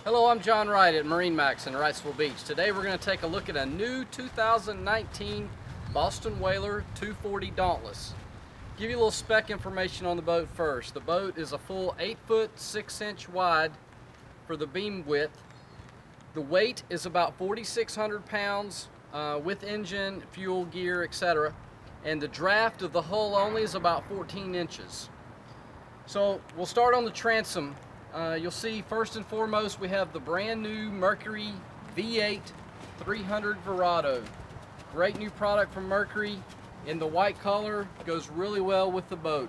Hello, I'm John Wright at MarineMax in Wrightsville Beach. Today we're going to take a look at a new 2019 Boston Whaler 240 Dauntless. Give you a little spec information on the boat first. The boat is a full 8 foot 6 inch wide for the beam width. The weight is about 4,600 pounds with engine, fuel, gear, etc. And the draft of the hull only is about 14 inches. So we'll start on the transom. You'll see first and foremost we have the brand new Mercury V8 300 Verado. Great new product from Mercury in the white color, goes really well with the boat.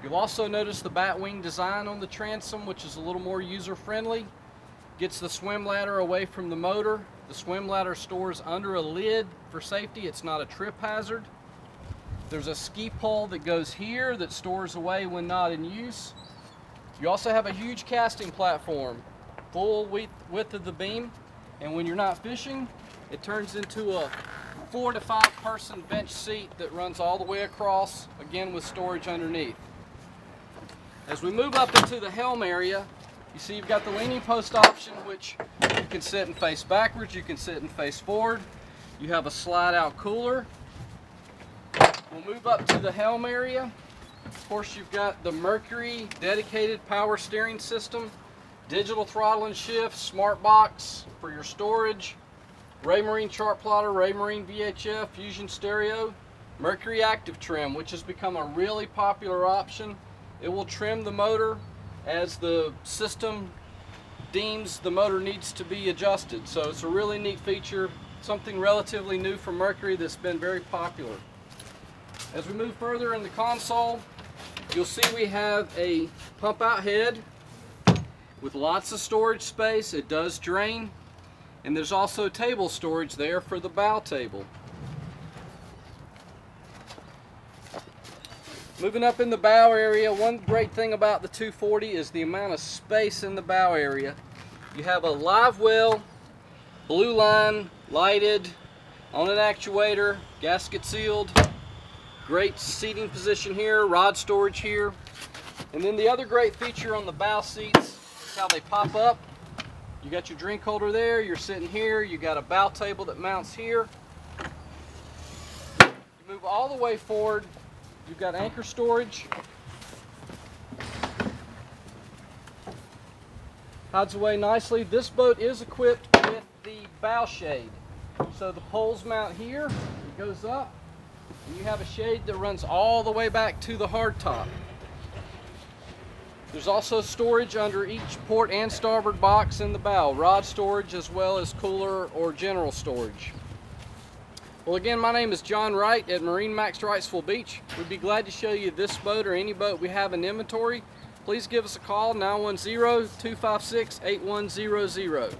You'll also notice the bat wing design on the transom, which is a little more user friendly. Gets the swim ladder away from the motor. The swim ladder stores under a lid for safety. It's not a trip hazard. There's a ski pole that goes here that stores away when not in use. You also have a huge casting platform, full width of the beam, and when you're not fishing, it turns into a 4 to 5 person bench seat that runs all the way across, again with storage underneath. As we move up into the helm area, you see you've got the leaning post option, which you can sit and face backwards, you can sit and face forward. You have a slide out cooler. We'll move up to the helm area. Of course, you've got the Mercury dedicated power steering system, digital throttle and shift, smart box for your storage, Raymarine chart plotter, Raymarine VHF, Fusion stereo, Mercury active trim, which has become a really popular option. It will trim the motor as the system deems the motor needs to be adjusted. So it's a really neat feature, something relatively new from Mercury that's been very popular. As we move further in the console, you'll see we have a pump out head with lots of storage space. It does drain, and there's also table storage there for the bow table. Moving up in the bow area, one great thing about the 240 is the amount of space in the bow area. You have a live well, blue line, lighted, on an actuator, gasket sealed. Great seating position here, rod storage here. And then the other great feature on the bow seats is how they pop up. You got your drink holder there, you're sitting here, you got a bow table that mounts here. You move all the way forward, you've got anchor storage. Hides away nicely. This boat is equipped with the bow shade. So the poles mount here, it goes up. And you have a shade that runs all the way back to the hardtop. There's also storage under each port and starboard box in the bow, rod storage as well as cooler or general storage. Well, again, my name is John Wright at MarineMax Wrightsville Beach. We'd be glad to show you this boat or any boat we have in inventory. Please give us a call, 910-256-8100.